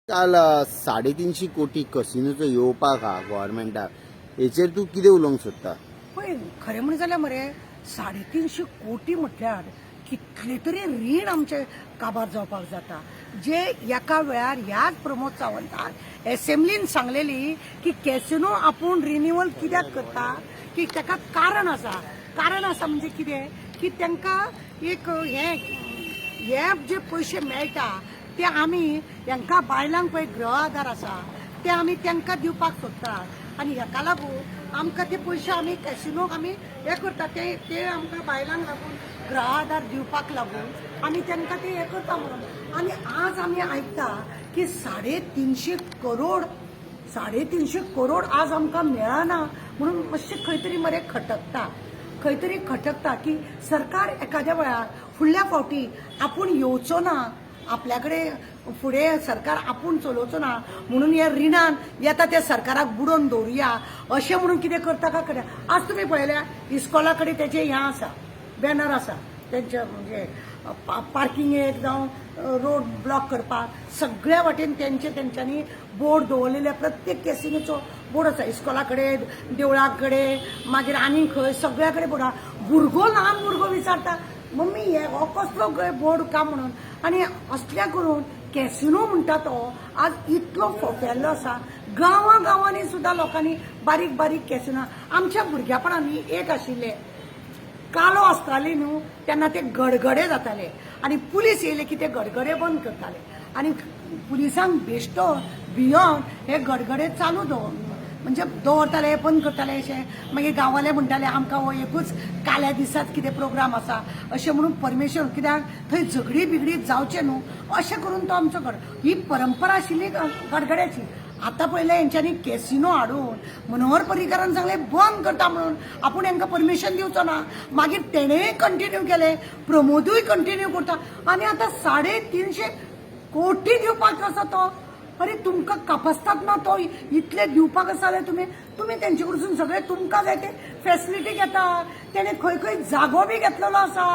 काल 350 कोटी कसिनोचो येवपाक हा गव्हर्मेंटाक हेचेर तूं कितें उलोवंक सोदता? पळय खरें म्हणून जाल्यार मरे 350 कोटी म्हटल्यार कितले तरी रीण आमचे काबार जावपाक जाता जे एका वेळार ह्याच प्रमोद सावंतान एसेंब्लीन सांगलेली की कॅसिनो आपूण रिन्युअल कित्याक करता की ताका कारण आसा म्हणजे कितें की तांकां एक हे जे पयशे मेळटा ते आमी हांकां बायलांक पळय गृह आधार आसा ते आमी तांकां दिवपाक सोदतात आनी हेका लागून आमकां ते पयशे आमी कॅसिनोक आमी हे करता ते आमकां बायलांक लागून गृह आधार दिवपाक लागून आमी तांकां ते हे करता म्हणून आनी आज आमी आयकता की 350 करोड आज आमकां मेळना म्हणून मातशें खंय तरी मरे खटकता की सरकार एखाद्या वेळार फुडल्या फावटी आपूण येवचो ना आपल्याकडे फुडें सरकार आपूण चलोवचो ना म्हणून हे रिणान येता त्या सरकाराक बुडोवन दवरुया अशें म्हणून कितें करता काय कितें आज तुमी पळयल्या इस्कॉला कडेन तेजें हें आसा बॅनर आसा तेंचे म्हणजे पार्किंगेक जावं रोड ब्लॉक करपाक सगळ्या वाटेन तेंच्यांनी बोर्ड दवरलेले प्रत्येक कॅसिनोचो बोर्ड आसा इस्कॉला कडेन देवळा कडेन मागीर आनी खंय सगळ्या कडेन बोर्ड आसा भुरगो ल्हान भुरगो विचारता मम्मी हे हो कसलो बोर्ड का म्हणून आनी असल्या करून कॅसिनो म्हणटा तो आज इतलो फोफेल्लो आसा गांवांनी सुद्दां लोकांनी बारीक बारीक कॅसिनो आमच्या भुरग्यापणांनी एक आशिल्ले कालो आसताली न्हू तेन्ना ते गडगडे जाताले आनी पुलीस येयले की ते गडगडे बंद करताले आनी पुलिसांक बेश्टो भियोन हे गडगडे चालू म्हणजे दवरताले बंद करताले अशें मागीर गांवाले म्हणटाले आमकां हो एकूच काल्या दिसात कितें प्रोग्राम आसा अशें म्हणून परमेश्वर कित्याक थंय झगडी बिगडी जावचें न्हू अशें करून तो आमचो ही परंपरा आशिल्ली गडगड्याची आतां पयलें हेंच्यांनी कॅसिनो हाडून मनोहर पर्रीकारान सांगलें बंद करता म्हणून आपूण हांकां परमिशन दिवचो ना मागीर तेणेंय कंटिन्यू केलें प्रमोदूय कंटिन्यू करता आनी आतां 350 कोटी दिवपाक आसा तो अरे तुमकां कापासतात ना तो इतले दिवपाक आसा जाल्यार तुमी तेंचे कडसून सगळे तुमकां जाय ते फेसिलिटी घेता तेणे खंय जागो बी घेतलेलो आसा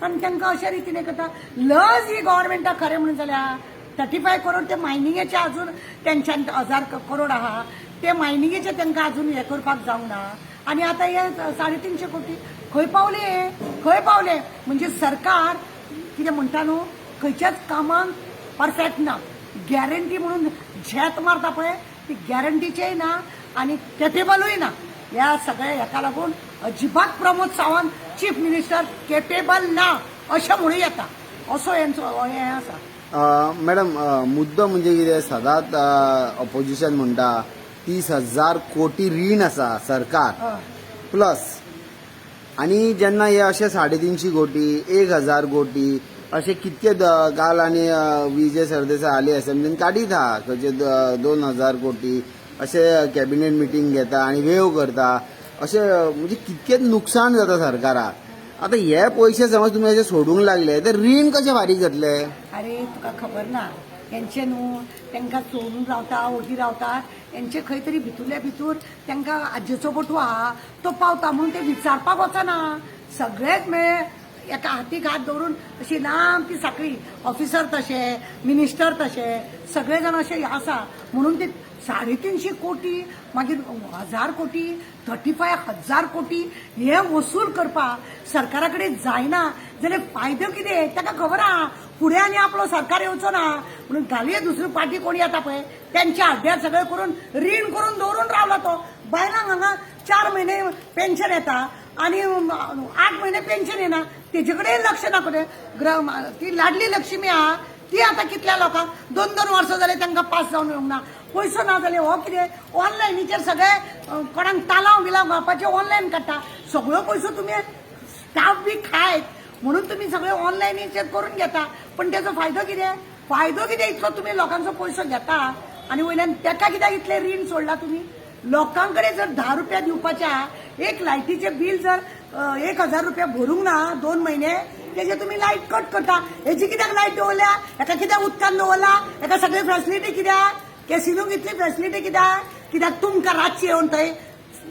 आनी तांकां अशे रितीन करता लज ही गव्हर्मेंटाक खरें म्हणून जाल्यार 35 करोड ते मायनिंगेचे अजून तेंच्यान 1000 करोड आहा ते मायनिंगेचे तांकां अजून हे करपाक जावंक ना आनी आतां हे 350 कोटी खंय पावले म्हणजे सरकार कितें म्हणटा न्हू खंयच्याच कामाक परफेक्ट ना गॅरंटी म्हणून झेत मारता पळय ती गॅरंटीचेय ना आनी केपेबलूय ना ह्या सगळ्या हेका लागून अजिबात Pramod Sawant chief minister capable ना अशें म्हणूं येता असो हेंचो हें आसा मॅडम मुद्दो म्हणजे कितें सदांच ऑपोजिशन म्हणटा 30,000 कोटी रीण आसा सरकार प्लस आनी जेन्ना हे अशे 350 कोटी 1,000 कोटी अशे कितके काल आनी विजय सरदेसाय हाली असेंब्लीन काडीत आहा खंयचे 2,000 कोटी अशे कॅबिनेट मिटींग घेता आनी वेव करता अशे म्हणजे कितकेच नुकसाण जाता सरकाराक आतां हे पयशे समज तुमी अशे सोडूंक लागले तर रीण कशे फारीक जातले अरे तुका खबर ना हेंचे न्हू तांकां सोडून रावता ओटी रावतात हेंचे खंय तरी भितूरल्या भितूर तांकां आजेचो बटू आहा तो पावता म्हणून ते विचारपाक वचना सगळेच एका हातीक हात दवरून अशी लांब ती साखळी ऑफिसर तशे मिनिस्टर तशे सगळे जाण अशे आसा म्हणून ते 350 कोटी मागीर 1000 कोटी 35,000 कोटी हे वसूल करपाक सरकारा कडेन जायना जाल्यार फायदो कितें ताका खबर आहा फुडें आनी आपलो सरकार येवचो ना म्हणून घालुया दुसरी पार्टी कोण येता पळय त्यांच्या हड्ड्यार सगळें करून रीण करून दवरून रावला तो बायलांक हांगा 4 म्हयने पेन्शन येता आनी 8 म्हयने पेन्शन येना तेजे कडेन लक्ष ना कडेन ती लाडली लक्ष्मी आहा ती आतां कितल्या लोकांक 2-2 वर्सां जाले तांकां पास जावन येवंक ना पयसो ना जाल्यार हो कितें ऑनलायनीचेर सगळे कोणाक तालाव बिलाव घालपाचे ऑनलायन काडटा सगळो पयसो तुमी स्टाफ बी खायत म्हणून तुमी सगळे ऑनलायनीचेर करून घेता पण तेजो फायदो कितें इतलो तुमी लोकांचो पयसो घेता आनी वयल्यान तेका कित्याक इतले रीण सोडला तुमी लोकांकडे जर 10 रुपया दिवपाच्या एक लायटीचे बिल जर 1,000 रुपया भरूंक ना 2 महिने तेजे तुम्ही लाईट कट करता हेची कित्याक लाईट दवरल्या हेका कित्याक उदकान दवरला हेका सगळे फॅसिलिटी कित्याक कॅसिनोक इतली फॅसिलिटी कित्याक तुमकां रातची येवन थंय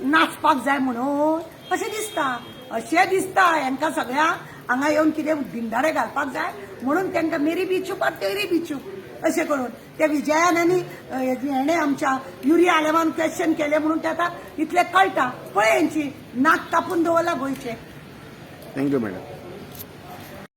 नाचपाक जाय म्हणून अशें दिसता हेंकां सगळ्यांक हांगा येवन कितें भिंडारे घालपाक जाय म्हणून तांकां मेरी बी चूप तेरी बी चूप अशें करून त्या विजयान आनी हेणे आमच्या युरिया आलेमान क्वेश्चन केले म्हणून ते आतां इतले कळटा पळय यांची नाक कापून दवरला गोंयचे. Thank you madam.